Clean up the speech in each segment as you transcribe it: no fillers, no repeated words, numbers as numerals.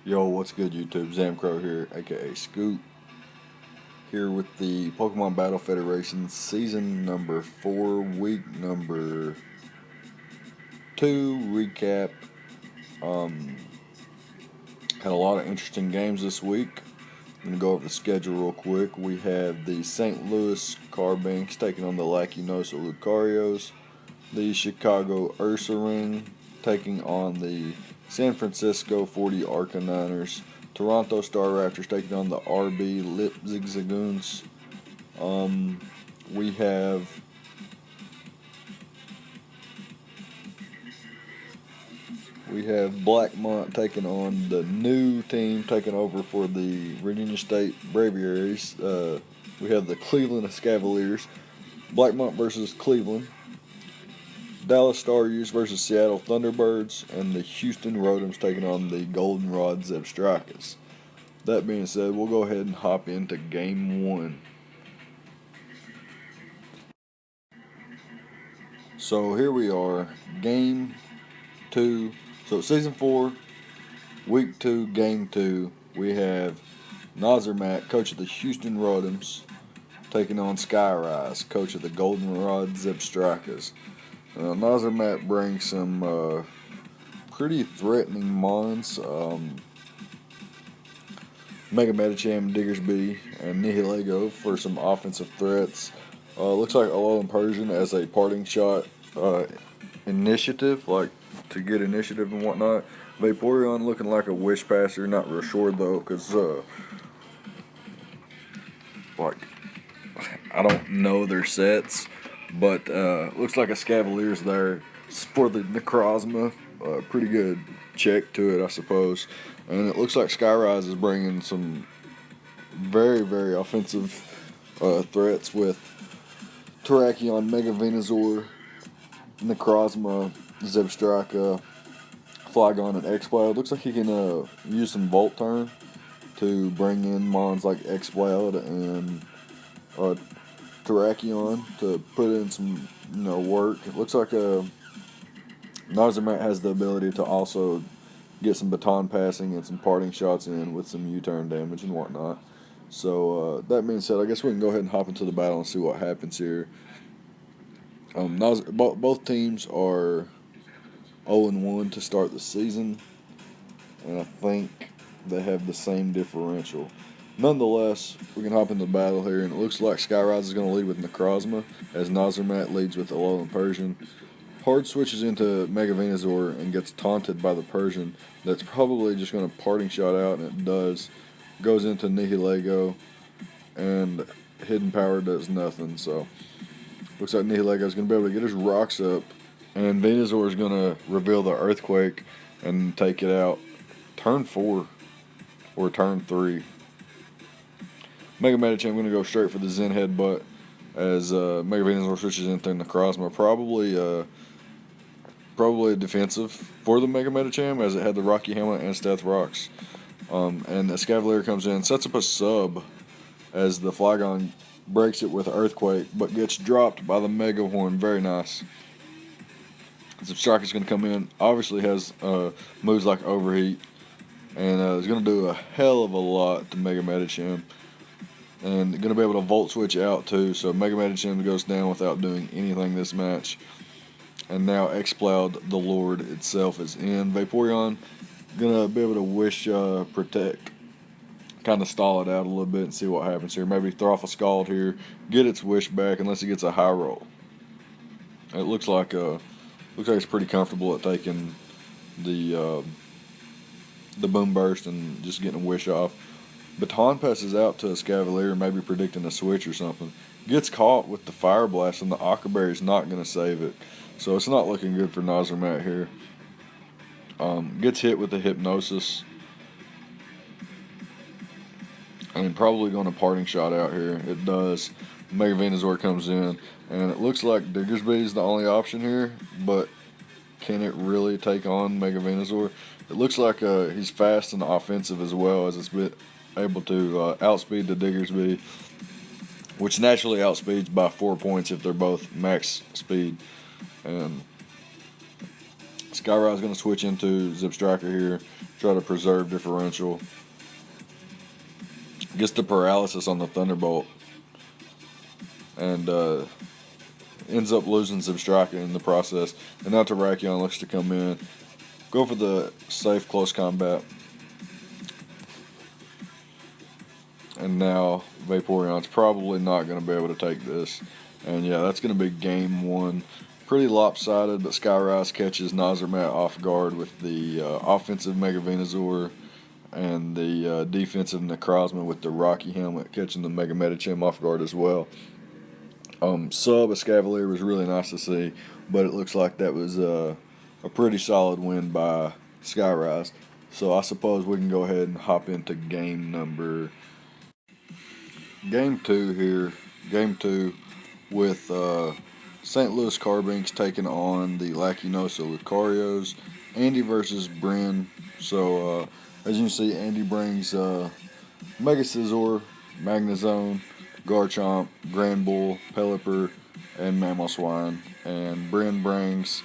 Yo, what's good YouTube? ZAMCRO here, aka Scoop, here with the Pokemon Battle Federation Season number 4, Week number 2 recap. Had a lot of interesting games this week. I'm going to go over the schedule real quick. We have the St. Louis Carbanks taking on the Lacinosa Lucarios, the Chicago Ursaring taking on the San Francisco 40 Arcaniners, Toronto Star Raptors taking on the RB Leipzig Zagoons. We have Blackmont taking on the new team taking over for the Virginia State Braviaries. We have the Cleveland Cavaliers, Blackmont versus Cleveland, Dallas Stars versus Seattle Thunderbirds, and the Houston Rotoms taking on the Goldenrod Zebstrikers. That being said, we'll go ahead and hop into Game 1. So here we are, Game 2. So Season 4, Week 2, Game 2. We have Nazarmat, coach of the Houston Rotoms, taking on Skyrise, coach of the Goldenrod Zebstrikers. Nazarmat brings some pretty threatening mons. Mega Medicham, Diggersby, and Nihilego for some offensive threats. Looks like Alolan Persian as a parting shot initiative, like to get initiative and whatnot. Vaporeon looking like a wish passer, not real sure though, because like I don't know their sets, but looks like a Scavalier's there for the Necrozma. Pretty good check to it, I suppose. And it looks like Skyrise is bringing some very, very offensive threats with Terrakion, Mega Venusaur, Necrozma, Zebstrika, Flygon, and Exploud. Looks like he can use some Volt Turn to bring in mons like Exploud and Terrakion to put in some work. It looks like Nazarmat has the ability to also get some baton passing and some parting shots in with some U-turn damage and whatnot. So that being said, I guess we can go ahead and hop into the battle and see what happens here. Both teams are 0-1 to start the season, and I think they have the same differential. Nonetheless, we can hop into the battle here, and it looks like Skyrise is going to lead with Necrozma, as Nazarmat leads with Alolan Persian. Hard switches into Mega Venusaur and gets taunted by the Persian. That's probably just going to parting shot out, and it does. Goes into Nihilego, and Hidden Power does nothing. So looks like Nihilego is going to be able to get his rocks up, and Venusaur is going to reveal the Earthquake and take it out. Turn 4 or turn 3. Mega Medicham going to go straight for the Zen Headbutt as Mega Venusaur switches into Necrozma. Probably defensive for the Mega Medicham, as it had the Rocky Helmet and Stealth Rocks. And the Scavalier comes in, sets up a sub as the Flygon breaks it with Earthquake, but gets dropped by the Mega Horn. Very nice. Zebstrika is going to come in, obviously has moves like Overheat, and is going to do a hell of a lot to Mega Medicham. And going to be able to Volt Switch out too, so Mega Medicham goes down without doing anything this match. And now Exploud, the Lord itself, is in. Vaporeon gonna be able to Wish Protect, kind of stall it out a little bit and see what happens here. Maybe throw off a Scald here, get its Wish back, unless it gets a high roll. It looks like it's pretty comfortable at taking the Boom Burst and just getting a Wish off. Baton passes out to a Scavalier, maybe predicting a switch or something. Gets caught with the Fire Blast, and the Aqua Berry is not going to save it. So it's not looking good for Nazarmat here. Gets hit with the Hypnosis. And probably going to parting shot out here. It does. Mega Venusaur comes in. And it looks like Diggersby is the only option here. But can it really take on Mega Venusaur? It looks like he's fast and offensive as well, as it's able to outspeed the Diggersby, which naturally outspeeds by 4 points if they're both max speed. And Skyride's going to switch into Zip Striker here, try to preserve differential. Gets the paralysis on the Thunderbolt, and ends up losing Zip Striker in the process. And now Terrakion looks to come in, go for the safe close combat. And now Vaporeon's probably not going to be able to take this. And yeah, that's going to be game one. Pretty lopsided, but Skyrise catches Nozermat off guard with the offensive Mega Venusaur and the defensive Necrozma with the Rocky Helmet, catching the Mega Medicham off guard as well. Sub Escavalier was really nice to see, but it looks like that was a pretty solid win by Skyrise. So I suppose we can go ahead and hop into game two here. Game two with St. Louis Carbinks taking on the Lacinosa Lucarios. Andy versus Bryn. So as you can see, Andy brings Mega Scizor, Magnezone, Garchomp, Granbull, Pelipper, and Mamoswine. And Bryn brings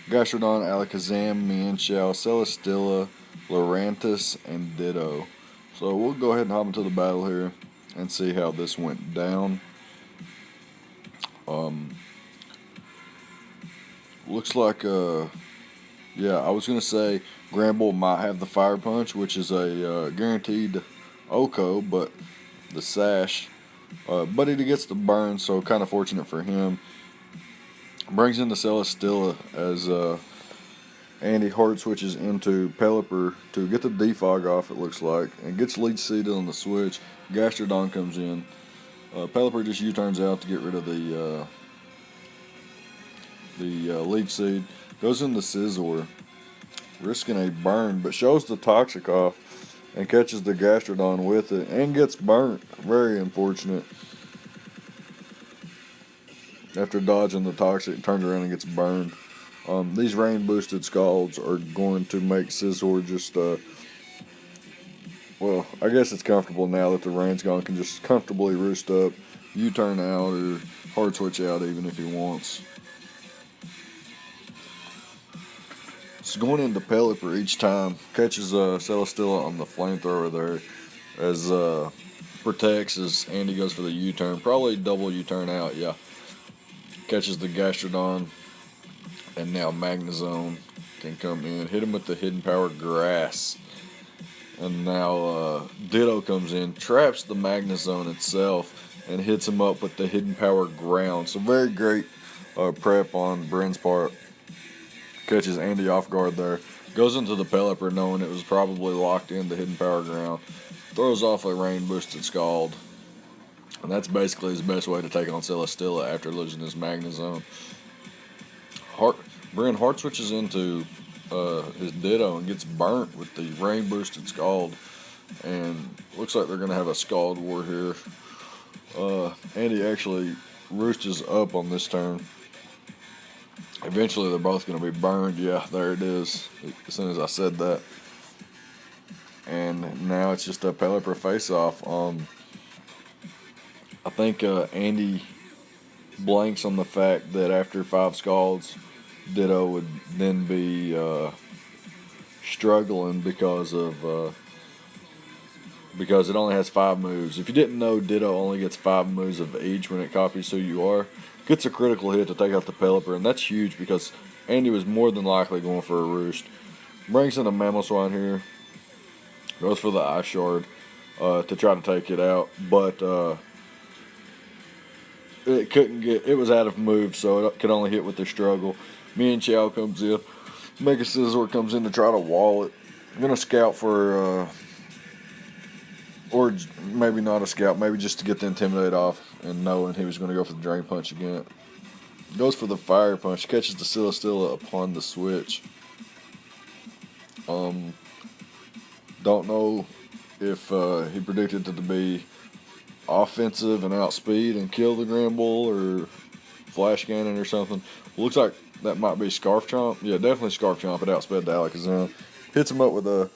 Gastrodon, Alakazam, Mienshao, Celesteela, Lurantis, and Ditto. So we'll go ahead and hop into the battle here and see how this went down. Looks like, yeah, I was going to say Granbull might have the Fire Punch, which is a guaranteed OHKO, but the Sash. But he gets the burn, so kind of fortunate for him. Brings in the Celesteela as Andy hard switches into Pelipper to get the defog off, it looks like, and gets lead seated on the switch. Gastrodon comes in. Pelipper just U-turns out to get rid of the lead seed. Goes into Scizor, risking a burn, but shows the Toxic off and catches the Gastrodon with it and gets burnt. Very unfortunate. After dodging the Toxic, turns around and gets burned. These rain boosted Scalds are going to make Scizor just well, I guess it's comfortable now that the rain's gone, can just comfortably roost up, U-turn out, or hard switch out even if he wants. So going into Pelipper each time, catches Celesteela on the flamethrower there, as protects as Andy goes for the U-turn, probably double U-turn out, yeah. Catches the Gastrodon, and now Magnezone can come in, hit him with the Hidden Power Grass. And now Ditto comes in, traps the Magnezone itself, and hits him up with the Hidden Power Ground. So very great prep on Bryn's part. Catches Andy off guard there. Goes into the Pelipper knowing it was probably locked in the Hidden Power Ground. Throws off a rain boosted Scald. And that's basically his best way to take on Celesteela after losing his Magnezone. Bryn hard switches into his Ditto and gets burnt with the rain boosted Scald, and looks like they're going to have a Scald war here. Andy actually roosts up on this turn. Eventually they're both going to be burned. Yeah, there it is, as soon as I said that. And now it's just a Pelipper face-off. I think Andy blanks on the fact that after 5 Scalds, Ditto would then be struggling because it only has 5 moves. If you didn't know, Ditto only gets 5 moves of each when it copies who you are. Gets a critical hit to take out the Pelipper, and that's huge because Andy was more than likely going for a roost. Brings in a Mamoswine here. Goes for the Ice Shard to try to take it out, but it couldn't get. It was out of move, so it could only hit with the struggle. Mienshao comes in. Mega Scizor comes in to try to wall it. I'm going to scout for, or maybe not a scout, maybe just to get the Intimidate off and knowing he was going to go for the Drain Punch again. Goes for the Fire Punch, catches the Celesteela upon the switch. Don't know if he predicted it to be offensive and outspeed and kill the Granbull or Flash Cannon or something. Looks like that might be Scarf Chomp. Yeah, definitely Scarf Chomp. It outsped the Alakazam. Hits him up with a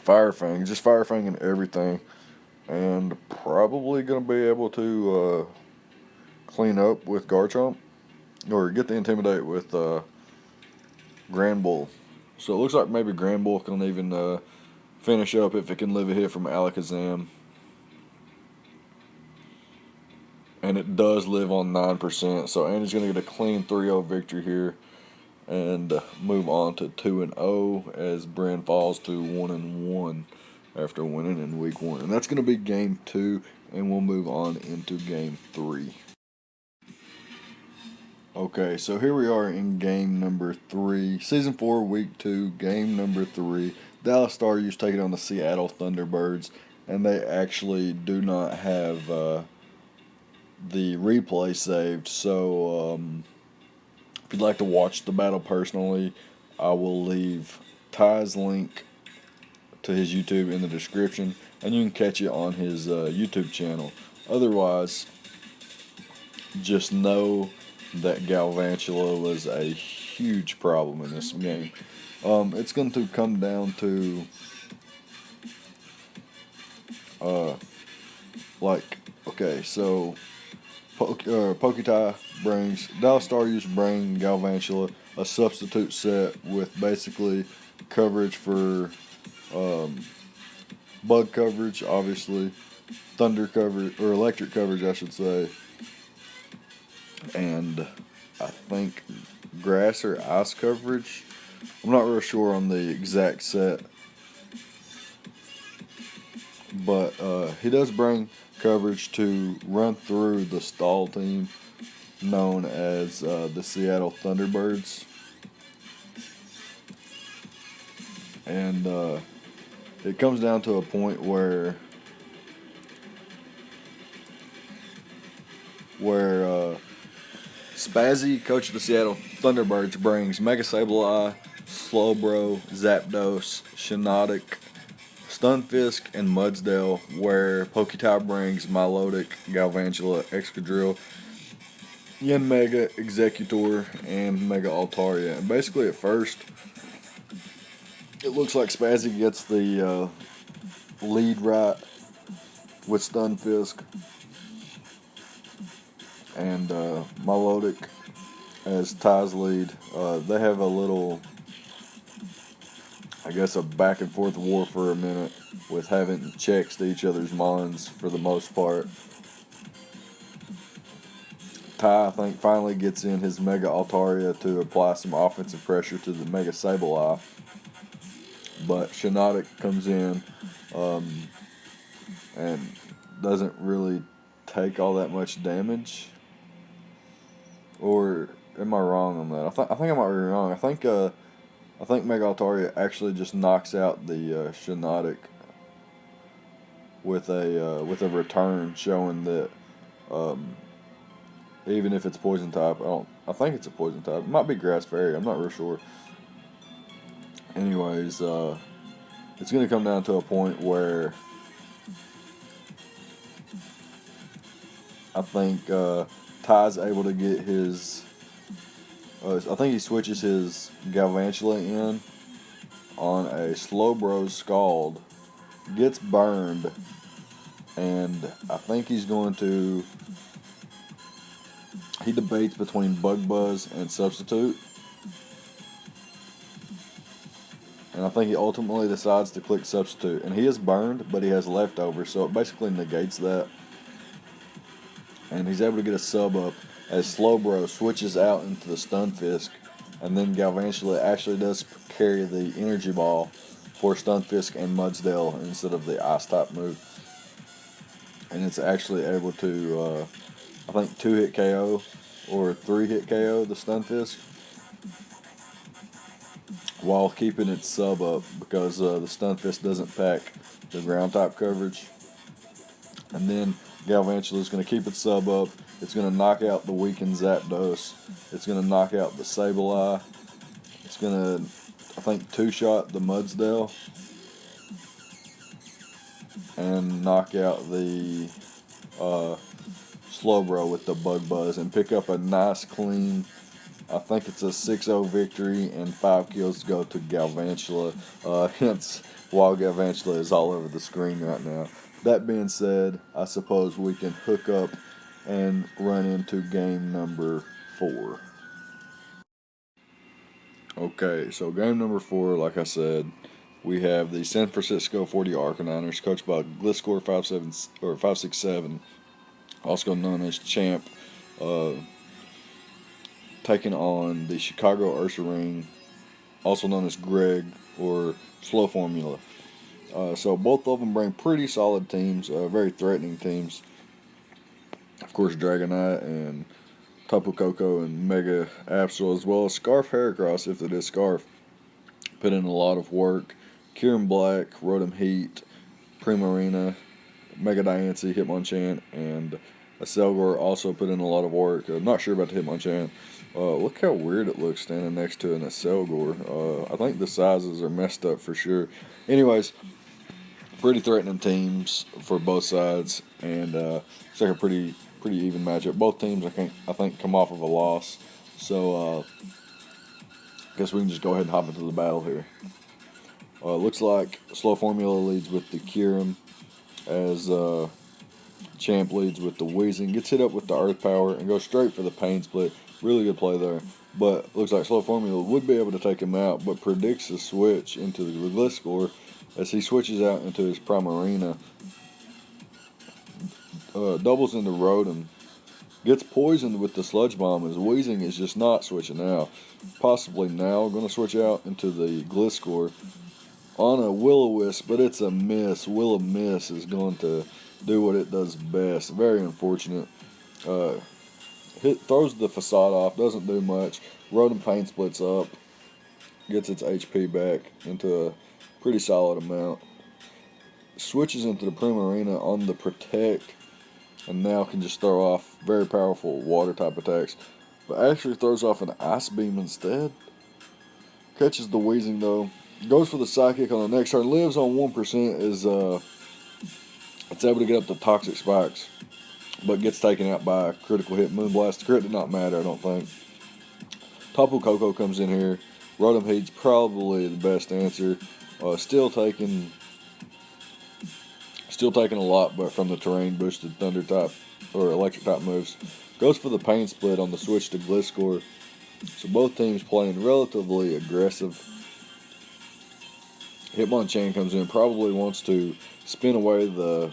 Fire Fang. Just Fire Fanging everything. And probably going to be able to clean up with Garchomp. Or get the Intimidate with Grand Bull. So it looks like maybe Grand Bull can even finish up if it can live a hit from Alakazam. And it does live on 9%. So Andy's going to get a clean 3-0 victory here and move on to 2-0 as Bryn falls to 1-1 after winning in week 1. And that's going to be game 2, and we'll move on into game 3. Okay, so here we are in game number 3, season 4, week 2, game number 3. Dallas Stars taking on the Seattle Thunderbirds, and they actually do not have the replay saved. So if you'd like to watch the battle personally, I will leave Ty's link to his YouTube in the description, and you can catch it on his YouTube channel. Otherwise, just know that Galvantula was a huge problem in this game. It's going to come down to okay, so Pokita brings Dallas Stars bring Galvantula a substitute set with basically coverage for bug coverage, obviously, thunder coverage, or electric coverage, I should say, and I think grass or ice coverage. I'm not real sure on the exact set, but he does bring coverage to run through the stall team known as the Seattle Thunderbirds. And it comes down to a point where Spazzy, coach of the Seattle Thunderbirds, brings Mega Sableye, Slowbro, Zapdos, Shiinotic, Stunfisk, and Mudsdale, where Pokita brings Milotic, Galvantula, Excadrill, Yanmega, Executor, and Mega Altaria. And basically at first, it looks like Spazzy gets the lead right with Stunfisk, and Milotic as Ty's lead. They have a little, I guess, a back and forth war for a minute with having checks to each other's mons for the most part. Ty, I think, finally gets in his Mega Altaria to apply some offensive pressure to the Mega Sableye. But Shiinotic comes in and doesn't really take all that much damage. Or am I wrong on that? I think I might be wrong. I think Mega Altaria actually just knocks out the Shiinotic with a return, showing that even if it's poison type, I think it's a poison type. It might be Grass Fairy. I'm not real sure. Anyways, it's going to come down to a point where I think Ty's able to get his. I think he switches his Galvantula in on a Slowbro Scald, gets burned, and I think he's going to. He debates between Bug Buzz and Substitute, and I think he ultimately decides to click Substitute. And he is burned, but he has leftovers, so it basically negates that. And he's able to get a sub up as Slowbro switches out into the Stunfisk, and then Galvantula actually does carry the Energy Ball for Stunfisk and Mudsdale instead of the Ice type move. And it's actually able to, I think, 2-hit KO or 3-hit KO the Stunfisk while keeping its sub up, because the Stunfisk doesn't pack the ground type coverage. And then Galvantula is going to keep its sub up. It's going to knock out the weakened Zapdos. It's going to knock out the Sableye. It's going to, I think, two-shot the Mudsdale. And knock out the Slowbro with the Bug Buzz. And pick up a nice, clean, I think it's a 6-0 victory. And 5 kills go to Galvantula. Hence, while Galvantula is all over the screen right now. That being said, I suppose we can hook up and run into game number 4. Okay, so game number 4, like I said, we have the San Francisco 40 Arcaniners, coached by Gliscor 567, also known as Champ, uh, taking on the Chicago Ursaring, also known as Greg or Slow Formula. So both of them bring pretty solid teams, very threatening teams. Of course, Dragonite and Tapu Koko and Mega Absol, as well as Scarf Heracross, if it is Scarf. Put in a lot of work. Kieran Black, Rotom Heat, Primarina, Mega Diancie, Hitmonchan, and a Selgor also put in a lot of work. I'm not sure about the Hitmonchan. Look how weird it looks standing next to an Selgor. I think the sizes are messed up for sure. Anyways, pretty threatening teams for both sides, and it's like a pretty even matchup. Both teams, I think, come off of a loss. So I guess we can just go ahead and hop into the battle here. Looks like Slow Formula leads with the Kyurem, as Champ leads with the Weezing. Gets hit up with the Earth Power and goes straight for the Pain Split. Really good play there. But looks like Slow Formula would be able to take him out, but predicts a switch into the Gliscor as he switches out into his Primarina. Doubles into Rotom. Gets poisoned with the Sludge Bomb as Weezing is just not switching out. Possibly now going to switch out into the Gliscor on a Will-O-Wisp, but it's a miss. Will-O-Miss is going to do what it does best. Very unfortunate. Throws the facade off, doesn't do much. Rotom Pain splits up, gets its HP back into a pretty solid amount. Switches into the Primarina on the Protect, and now can just throw off very powerful water type attacks. But actually throws off an Ice Beam instead. Catches the Weezing though. Goes for the Psychic on the next turn. Lives on 1%. It's able to get up to Toxic Spikes, but gets taken out by a critical hit. Moonblast. The crit did not matter, I don't think. Tapu Koko comes in here. Rotom Heat's probably the best answer. Still taking a lot, but from the terrain boosted Thunder type or Electric type moves. Goes for the Pain Split on the switch to Gliscor. So both teams playing relatively aggressive. Hitmonchan comes in, probably wants to spin away the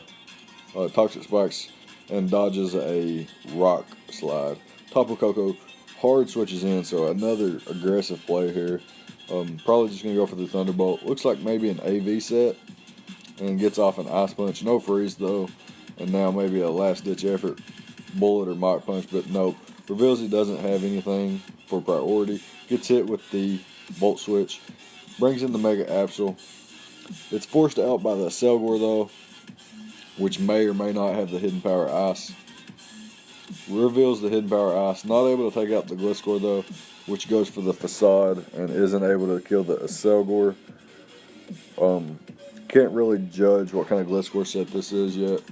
Toxic Spikes and dodges a Rock Slide. Tapu Koko hard switches in, so another aggressive play here. Probably just going to go for the Thunderbolt. Looks like maybe an AV set and gets off an Ice Punch. No freeze though, and now maybe a last ditch effort Bullet or Mach Punch, but nope. Reveals he doesn't have anything for priority. Gets hit with the Volt Switch. Brings in the Mega Absol. It's forced out by the Selgor though, which may or may not have the Hidden Power Ice. Reveals the Hidden Power Ice. Not able to take out the Gliscor though, which goes for the Facade and isn't able to kill the Selgor. Can't really judge what kind of Gliscor set this is yet.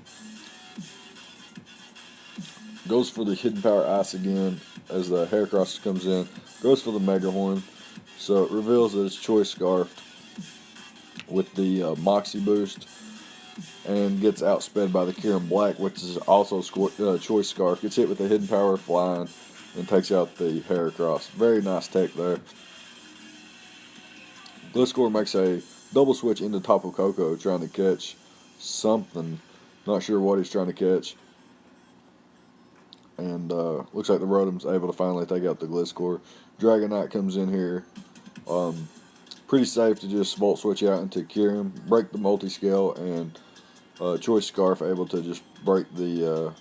Goes for the Hidden Power Ice again as the Heracross comes in. Goes for the Mega Horn. So it reveals that it's Choice Scarfed with the Moxie boost and gets outsped by the Kieran Black, which is also Choice Scarf. Gets hit with the Hidden Power Flying and takes out the Heracross. Very nice tech there. Gliscor makes a double switch into Tapu Koko trying to catch something. Not sure what he's trying to catch. And looks like the Rotom's able to finally take out the Gliscor. Dragonite comes in here. Pretty safe to just Volt Switch out into Kyurem, break the multi-scale, and Choice Scarf able to just break the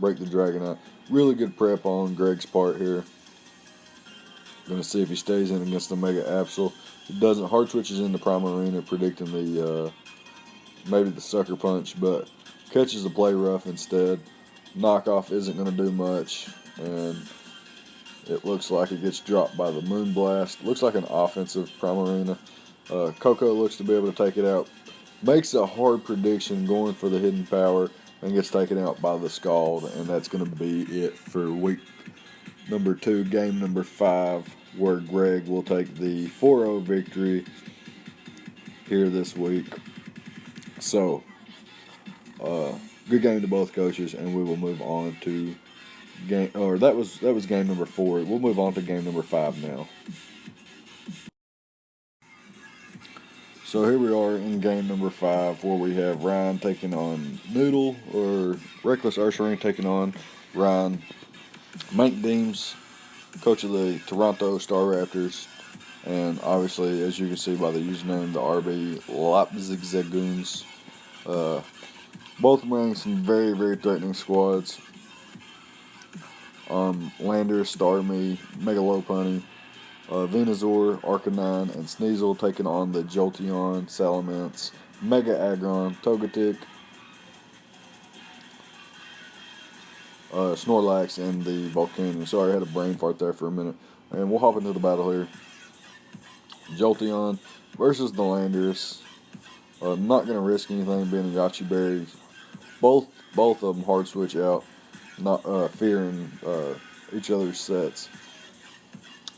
Dragonite. Really good prep on Greg's part here. Going to see if he stays in against the Mega Absol. He doesn't. Hard switches into Primarina, predicting the maybe the Sucker Punch, but catches the Play Rough instead. Knockoff isn't going to do much, and it looks like it gets dropped by the Moonblast. Looks like an offensive Primarina. Koko looks to be able to take it out. Makes a hard prediction going for the Hidden Power and gets taken out by the Scald, and that's going to be it for week number 2, game number 5, where Greg will take the 4-0 victory here this week. So, good game to both coaches, and we will move on to that was game number 4. We'll move on to game number 5 now. So here we are in game number 5, where we have Ryan taking on Noodle, or Reckless Ursaring taking on Ryan. Mank Deems, coach of the Toronto Star Raptors, and obviously, as you can see by the username, the RB Leipzig Zagoons. Both running some very, very threatening squads. Lander, Starmie, Megalopunny, Venusaur, Arcanine, and Sneasel taking on the Jolteon, Salamence, Mega Aggron, Togetic, Snorlax, and the Volcanion. Sorry, I had a brain fart there for a minute. And we'll hop into the battle here. Jolteon versus the Landorus. I'm not going to risk anything being a Yachi Berry. Both of them hard switch out, not fearing each other's sets.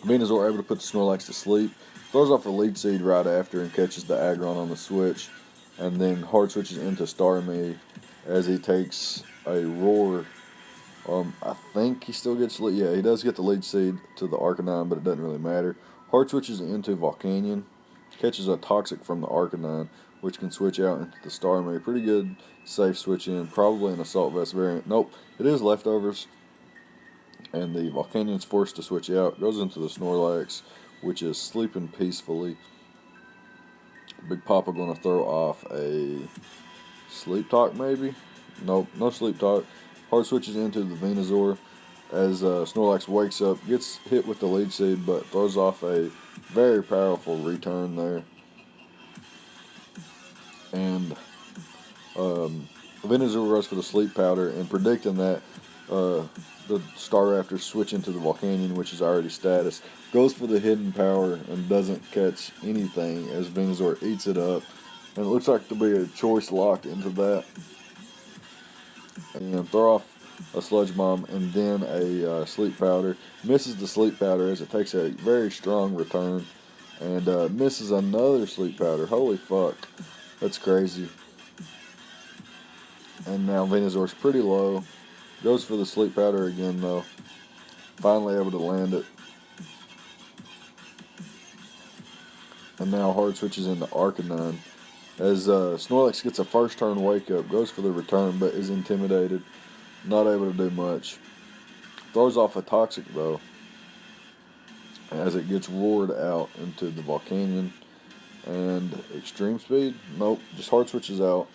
Venusaur able to put the Snorlax to sleep. Throws off a Leech Seed right after and catches the Aggron on the switch. And then hard switches into Starmie as he takes a Roar. I think he still gets, yeah, he does get the Leech Seed to the Arcanine, but it doesn't really matter. Hard switches into Volcanion, catches a Toxic from the Arcanine, which can switch out into the Starmie. Pretty good safe switch in, probably an Assault Vest variant. Nope, it is Leftovers, and the Volcanion's forced to switch out. Goes into the Snorlax, which is sleeping peacefully. Big Papa going to throw off a Sleep Talk, maybe? Nope, no Sleep Talk. Hard switches into the Venusaur as Snorlax wakes up, gets hit with the Leech Seed, but throws off a very powerful return there. And Venusaur goes for the Sleep Powder, and predicting that the Star Raptors switch into the Volcanion, which is already status, goes for the Hidden Power and doesn't catch anything as Venusaur eats it up. And it looks like there'll be a choice locked into that. And throw off a Sludge Bomb and then a Sleep Powder. Misses the Sleep Powder as it takes a very strong return. And misses another Sleep Powder. Holy fuck. That's crazy. And now Venusaur's pretty low. Goes for the Sleep Powder again though. Finally able to land it. And now hard switches into Arcanine. As Snorlax gets a first turn wake up, goes for the return but is intimidated. Not able to do much. Throws off a Toxic though, as it gets roared out into the Volcanion. And Extreme Speed? Nope, just hard switches out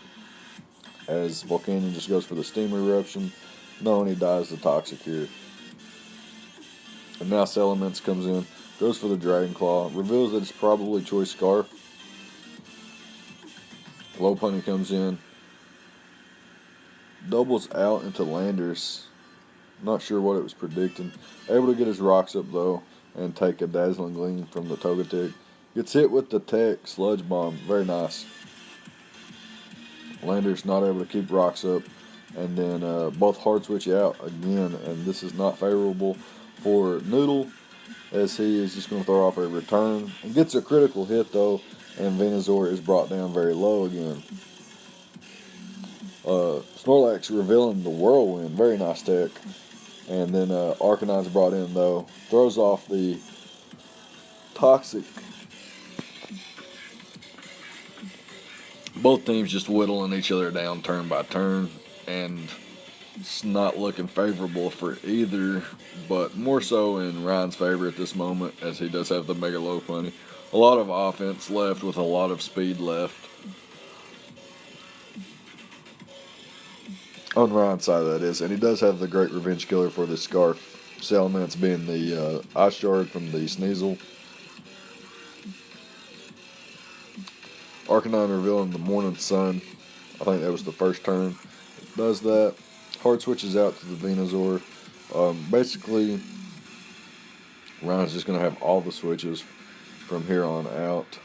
as Volcanion just goes for the Steam Eruption, knowing he dies the Toxic here. And now Salamence comes in, goes for the Dragon Claw, reveals that it's probably Choice Scarf. Lopunny comes in, doubles out into Landorus. Not sure what it was predicting. Able to get his rocks up though and take a Dazzling Gleam from the Togetic. Gets hit with the Tech Sludge Bomb. Very nice. Landorus not able to keep rocks up. And then both hard switch out again. And this is not favorable for Noodle, as he is just going to throw off a return. And gets a critical hit though. And Venusaur is brought down very low again. Snorlax revealing the Whirlwind. Very nice tech. And then Arcanine's brought in though. Throws off the Toxic. Both teams just whittling each other down turn by turn. And it's not looking favorable for either. But more so in Ryan's favor at this moment, as he does have the Mega Lopunny. A lot of offense left with a lot of speed left. On Ryan's side, that is. And he does have the great Revenge Killer for the Scarf. Salamence being the Ice Shard from the Sneasel. Arcanine revealing the Morning Sun. I think that was the first turn. It does that. Hard switches out to the Venusaur. Basically, Ryan's just going to have all the switches from here on out.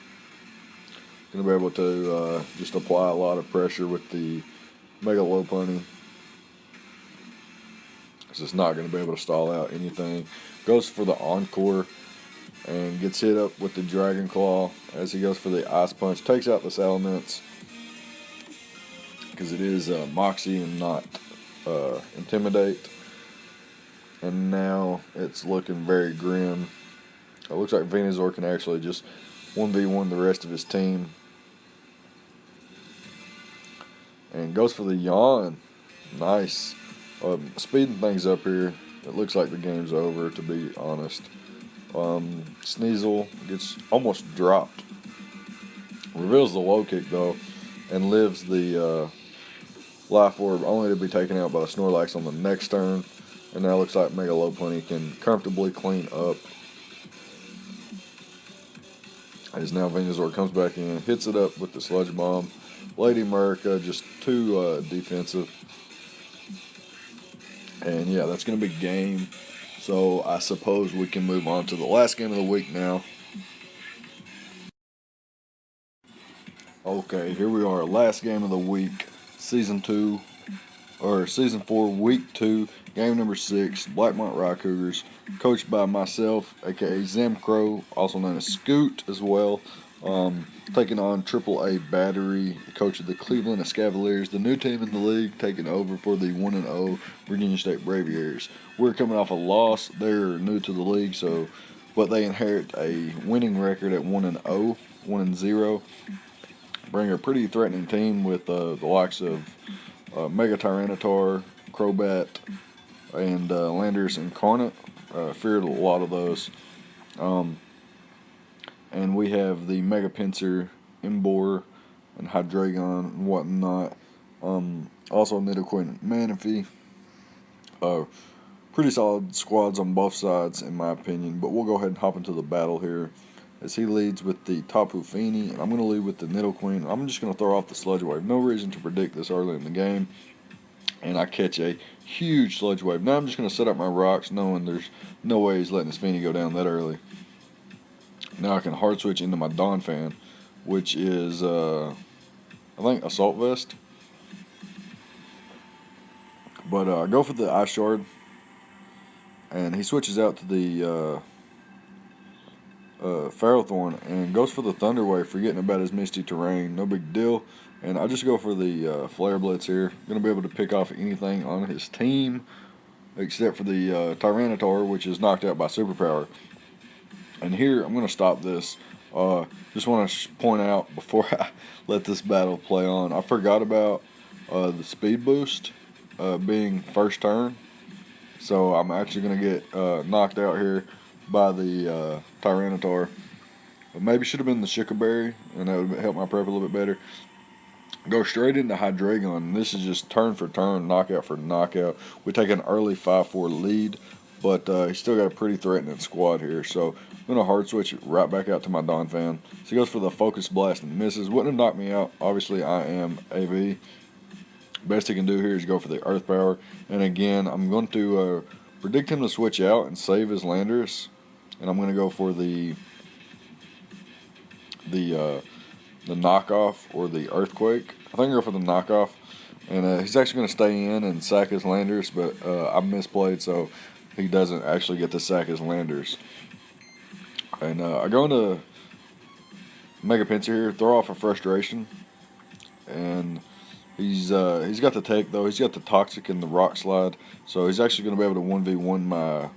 Going to be able to just apply a lot of pressure with the Mega Lopunny. It's not going to be able to stall out anything. Goes for the Encore and gets hit up with the Dragon Claw as he goes for the Ice Punch. Takes out the Salamence because it is Moxie and not Intimidate. And now it's looking very grim. It looks like Venusaur can actually just 1v1 the rest of his team. and goes for the yawn. Nice. Speeding things up here. It looks like the game's over, to be honest. Sneasel gets almost dropped. Reveals the low kick, though, and lives the life orb, only to be taken out by the Snorlax on the next turn. And now looks like Mega Lopunny can comfortably clean up. As now Venusaur comes back in, hits it up with the Sludge Bomb. Lady America just too defensive. And yeah, that's going to be game. So I suppose we can move on to the last game of the week now. Okay, here we are. Last game of the week. Season 4, week 2, game number 6. Blackmont Cougars, coached by myself, aka ZAMCRO, also known as Scoot as well. Taking on AAA Battery, coach of the Cleveland Cavaliers, the new team in the league, taking over for the 1-0 Virginia State Braviers. We're coming off a loss. They're new to the league, but they inherit a winning record at 1-0, 1-0. Bring a pretty threatening team with the likes of Mega Tyranitar, Crobat, and Landers Incarnate. Feared a lot of those. And we have the Mega Pinsir, Emboar, and Hydreigon and whatnot. Also Nidoqueen and Manaphy. Pretty solid squads on both sides, in my opinion. But we'll go ahead and hop into the battle here, as he leads with the Tapu Fini, and I'm going to lead with the Nidoqueen. I'm just going to throw off the Sludge Wave. No reason to predict this early in the game. And I catch a huge Sludge Wave. Now I'm just going to set up my rocks, knowing there's no way he's letting his Fini go down that early. Now I can hard switch into my Donphan, which is, I think, Assault Vest. But I go for the Ice Shard, and he switches out to the Ferrothorn and goes for the Thunder Wave, forgetting about his Misty Terrain. No big deal. And I just go for the Flare Blitz here. Going to be able to pick off anything on his team, except for the Tyranitar, which is knocked out by Superpower. And here, I'm going to stop this. Just want to point out, before I let this battle play on, I forgot about the Speed Boost being first turn. So I'm actually going to get knocked out here by the Tyranitar. But maybe should have been the Shikaberry, and that would help my prep a little bit better. Go straight into Hydreigon. This is just turn for turn, knockout for knockout. We take an early 5-4 lead, but he's still got a pretty threatening squad here. So I'm going to hard switch right back out to my Donphan. So he goes for the Focus Blast and misses. Wouldn't have knocked me out. Obviously, I am AV. Best he can do here is go for the Earth Power. And again, I'm going to predict him to switch out and save his Landorus. And I'm going to go for the knockoff or the Earthquake. I think I'll go for the knockoff. And he's actually going to stay in and sack his Landorus, but I misplayed, so he doesn't actually get to sack his Landorus. And I go into Mega Pinsir here, throw off a Frustration. And he's got the Take, though. He's got the Toxic and the Rock Slide. So he's actually going to be able to 1v1 my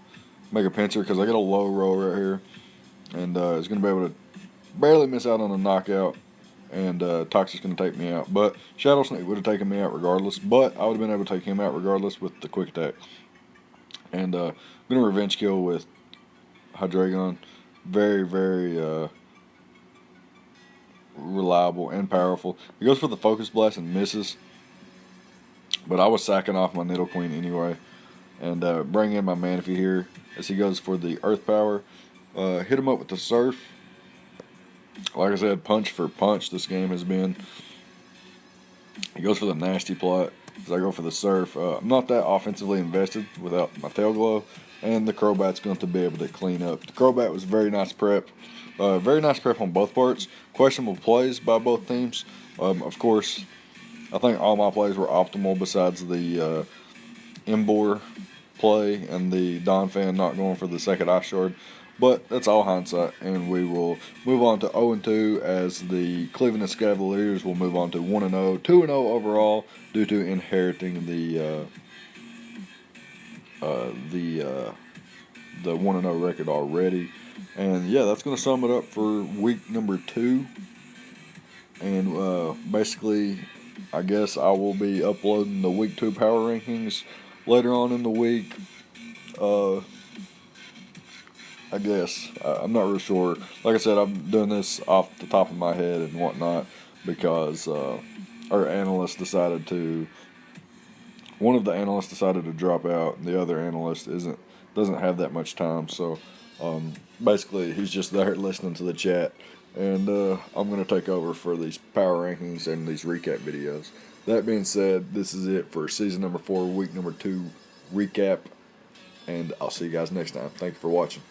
Mega Pinsir, because I got a low roll right here. And he's going to be able to barely miss out on a knockout. And Toxic's going to take me out. But Shadow Sneak would have taken me out regardless. But I would have been able to take him out regardless with the Quick Attack. And I'm going to Revenge Kill with Hydreigon. Very, very reliable and powerful. He goes for the Focus Blast and misses. But I was sacking off my Nidoqueen anyway. And bring in my Manaphy here as he goes for the Earth Power. Hit him up with the Surf. Like I said, punch for punch this game has been. He goes for the Nasty Plot as I go for the Surf. I'm not that offensively invested without my Tail Glow. And the Crobat's going to be able to clean up. The Crobat was very nice prep. Very nice prep on both parts. Questionable plays by both teams. Of course, I think all my plays were optimal besides the Emboar play and the Donphan not going for the second Ice Shard. But that's all hindsight, and we will move on to 0-2 as the Cleveland Cavaliers will move on to 1-0, 2-0 overall due to inheriting the 1-0 record already. And yeah, that's going to sum it up for week number 2. And basically, I guess I will be uploading the week 2 power rankings later on in the week. I guess. I'm not real sure. Like I said, I'm doing this off the top of my head and whatnot because our analyst decided to. One of the analysts decided to drop out, and the other analyst doesn't have that much time. So basically, he's just there listening to the chat, and I'm gonna take over for these power rankings and these recap videos. That being said, this is it for season number 4, week number 2 recap, and I'll see you guys next time. Thank you for watching.